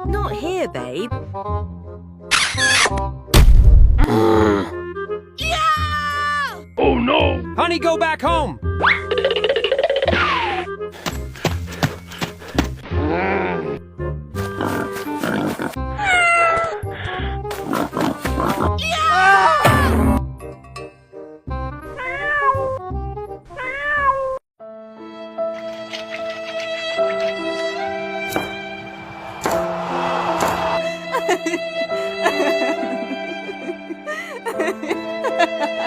Not here, babe. Oh no! Honey, go back home!